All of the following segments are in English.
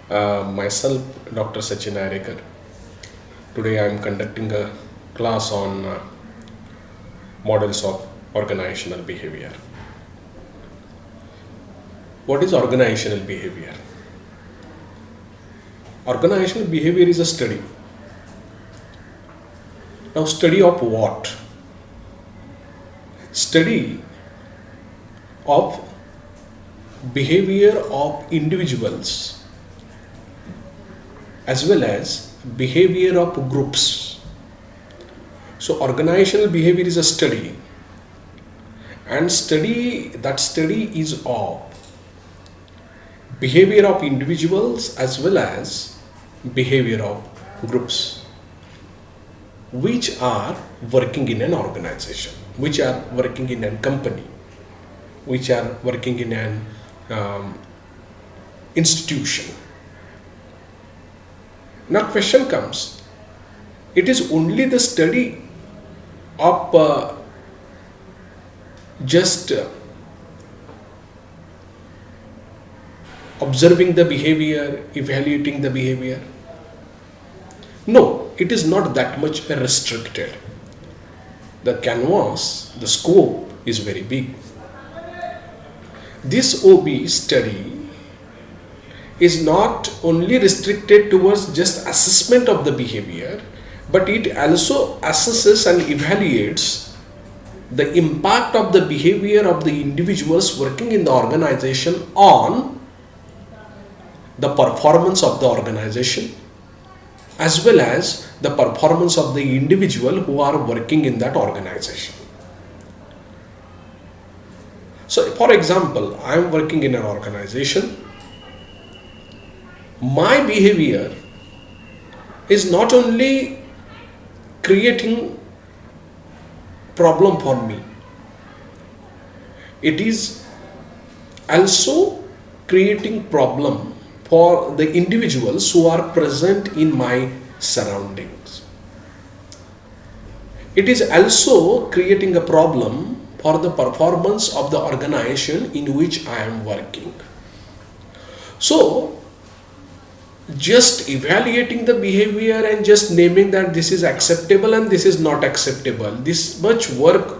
Myself, Dr. Sachin Ayarekar. Today I am conducting a class on models of organizational behavior. What is organizational behavior? Organizational behavior is a study. Now, study of what? Study of behavior of individuals as well as behavior of groups. So organizational behavior is a study, and that study is of behavior of individuals as well as behavior of groups which are working in an organization, which are working in a company, which are working in an institution. Now question comes, it is only the study of just observing the behavior, evaluating the behavior? No, it is not that much restricted. The canvas, the scope is very big. This OB study is not only restricted towards just assessment of the behavior, but it also assesses and evaluates the impact of the behavior of the individuals working in the organization on the performance of the organization as well as the performance of the individual who are working in that organization. So, for example, I am working in an organization. My behavior is not only creating problem for me, it is also creating problem for the individuals who are present in my surroundings. It is also creating a problem for the performance of the organization in which I am working. So, just evaluating the behavior and just naming that this is acceptable and this is not acceptable, this much work,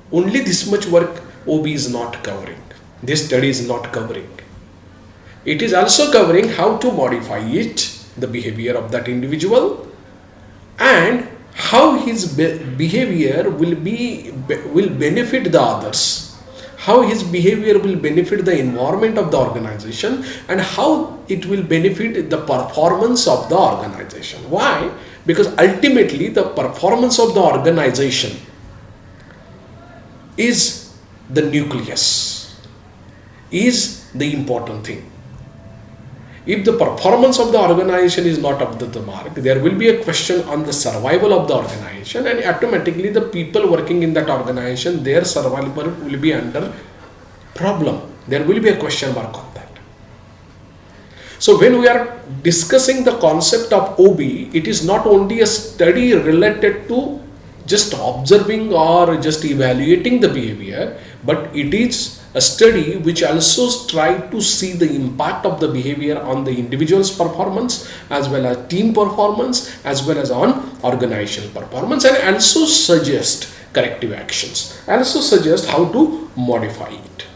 only this much work OB is not covering. This study is not covering. It is also covering how to modify it, the behavior of that individual, and how his behavior will benefit the others, how his behavior will benefit the environment of the organization, and how it will benefit the performance of the organization. Why? Because ultimately the performance of the organization is the nucleus, is the important thing. If the performance of the organization is not up to the mark, there will be a question on the survival of the organization, and automatically the people working in that organization, their survival will be under problem. There will be a question mark on that. So when we are discussing the concept of OB, it is not only a study related to just observing or just evaluating the behavior, but it is a study which also tries to see the impact of the behavior on the individual's performance as well as team performance as well as on organizational performance, and also suggest corrective actions, also suggest how to modify it.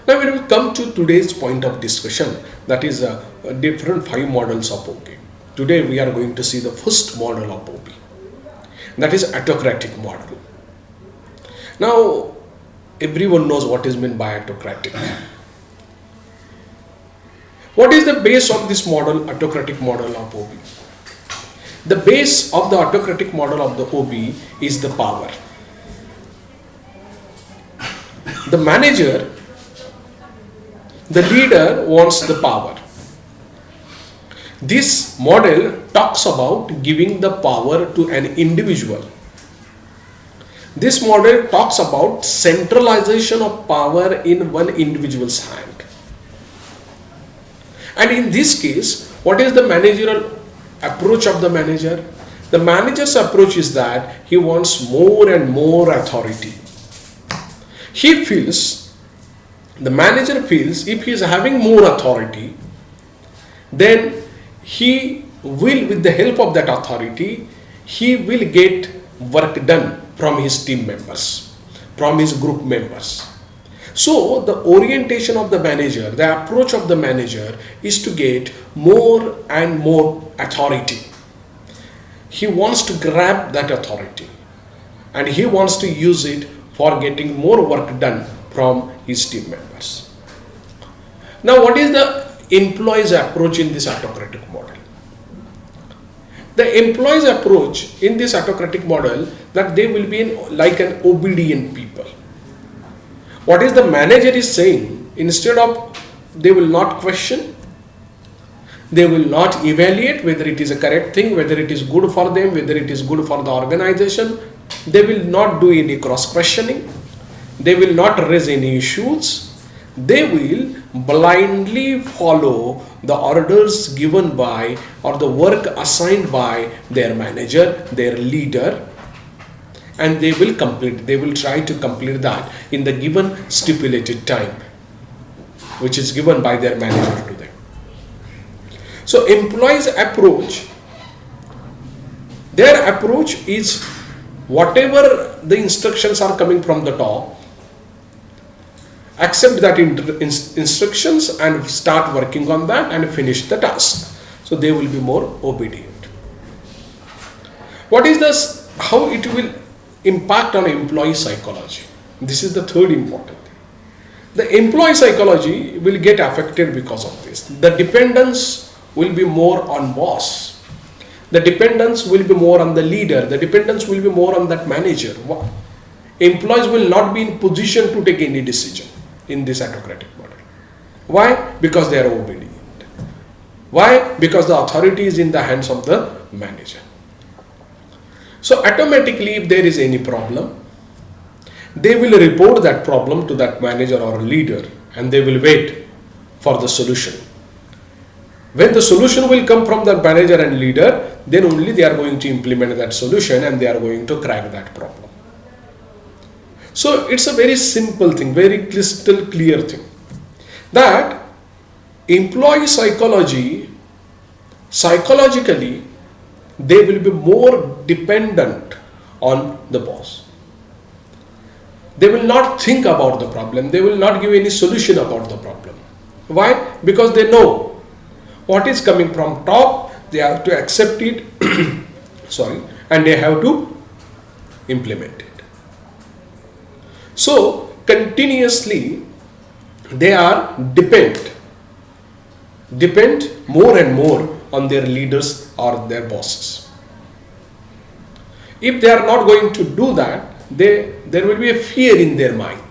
Now when we come to today's point of discussion, that is different 5 models of OB. Today we are going to see the first model of OB, that is autocratic model. Now everyone knows what is meant by autocratic. What is the base of this model, autocratic model of OB? The base of the autocratic model of the OB is the power. The manager, the leader wants the power. This model talks about giving the power to an individual. This model talks about centralization of power in one individual's hand. And in this case, what is the managerial approach of the manager? The manager's approach is that he wants more and more authority. He feels The manager feels if he is having more authority, then he will, with the help of that authority, he will get work done from his team members, from his group members. So the orientation of the manager, the approach of the manager is to get more and more authority. He wants to grab that authority and he wants to use it for getting more work done from his team members. Now, what is the employee's approach in this autocratic model? The employee's approach in this autocratic model, that they will be like an obedient people. What is the manager is saying, instead of, they will not question, they will not evaluate whether it is a correct thing, whether it is good for them, whether it is good for the organization. They will not do any cross questioning. They will not raise any issues. They will blindly follow the orders given by or the work assigned by their manager, their leader, and they will complete. They will try to complete that in the given stipulated time, which is given by their manager to them. So employees' approach, their approach is whatever the instructions are coming from the top, accept that instructions and start working on that and finish the task. So they will be more obedient. What is this? How it will impact on employee psychology? This is the third important thing. The employee psychology will get affected because of this. The dependence will be more on boss. The dependence will be more on the leader. The dependence will be more on that manager. Employees will not be in position to take any decision in this autocratic model. Why? Because they are obedient. Why? Because the authority is in the hands of the manager. So automatically, if there is any problem, they will report that problem to that manager or leader and they will wait for the solution. When the solution will come from the manager and leader, then only they are going to implement that solution and they are going to crack that problem. So it's a very simple thing, very crystal clear thing, that employee psychologically, they will be more dependent on the boss. They will not think about the problem. They will not give any solution about the problem. Why? Because they know what is coming from top, they have to accept it, and they have to implement it. So continuously they are depend more and more on their leaders or their bosses. If they are not going to do that, there will be a fear in their mind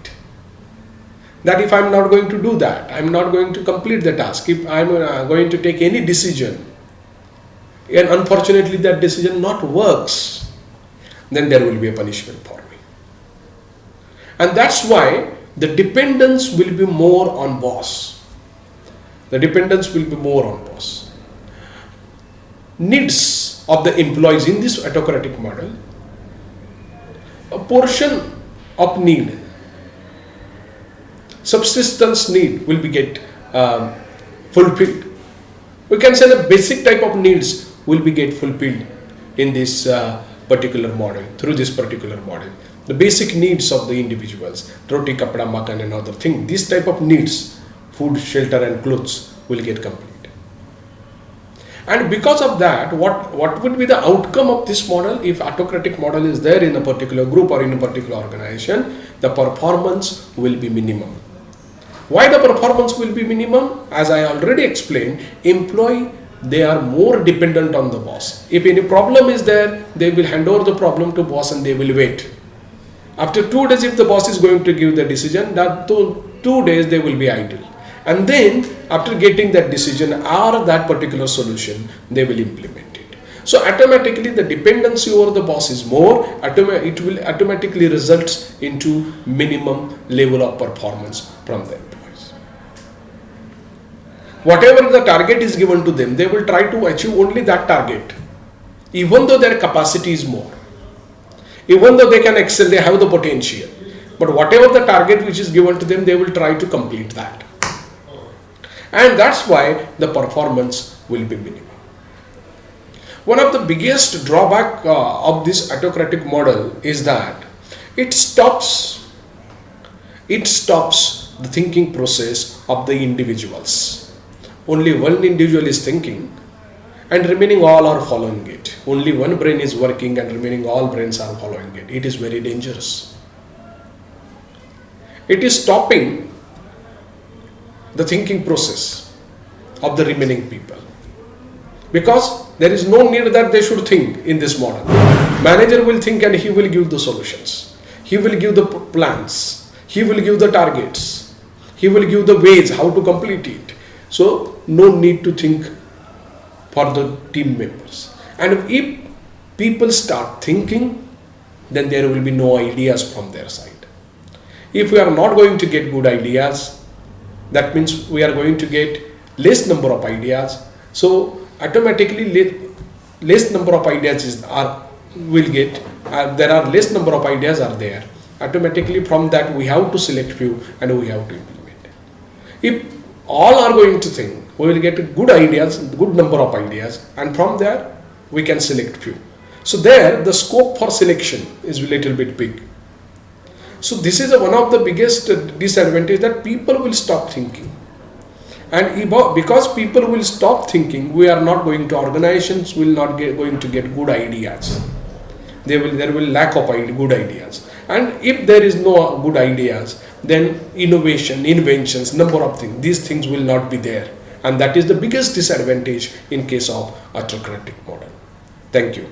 that if I am not going to do that, I am not going to complete the task, if I am going to take any decision and unfortunately that decision not works, then there will be a punishment for me. And that's why the dependence will be more on boss. The dependence will be more on boss. Needs of the employees in this autocratic model, a portion of need, subsistence need will be get fulfilled. We can say the basic type of needs will be get fulfilled in this particular model, through this particular model. The basic needs of the individuals, roti, kapda, makan and other thing, these type of needs, food, shelter and clothes will get complete. And because of that, what would be the outcome of this model? If autocratic model is there in a particular group or in a particular organization, the performance will be minimum. Why the performance will be minimum? As I already explained, employee, they are more dependent on the boss. If any problem is there, they will hand over the problem to boss and they will wait. After 2 days, if the boss is going to give the decision, that 2 days they will be idle. And then after getting that decision or that particular solution, they will implement it. So automatically the dependency over the boss is more, it will automatically result into minimum level of performance from the employees. Whatever the target is given to them, they will try to achieve only that target, even though their capacity is more. Even though they can excel, they have the potential, But whatever the target which is given to them, they will try to complete that. And that's why the performance will be minimal. One of the biggest drawback of this autocratic model is that it stops the thinking process of the individuals. Only one individual is thinking and remaining all are following it. Only one brain is working and remaining all brains are following it. It is very dangerous. It is stopping the thinking process of the remaining people, because there is no need that they should think in this model. Manager will think and he will give the solutions. He will give the plans. He will give the targets. He will give the ways how to complete it. So no need to think for the team members. And if people start thinking, then there will be no ideas from their side. If we are not going to get good ideas, that means we are going to get less number of ideas. So automatically less number of ideas will get, there are less number of ideas are there. Automatically from that we have to select few and we have to implement. If all are going to think, we will get good ideas, good number of ideas, and from there we can select few. So there the scope for selection is a little bit big. So this is one of the biggest disadvantage, that people will stop thinking. And because people will stop thinking, we are not going to, organizations will not going to get good ideas. There will lack of good ideas. And if there is no good ideas, then innovation, inventions, number of things, these things will not be there. And that is the biggest disadvantage in case of autocratic model. Thank you.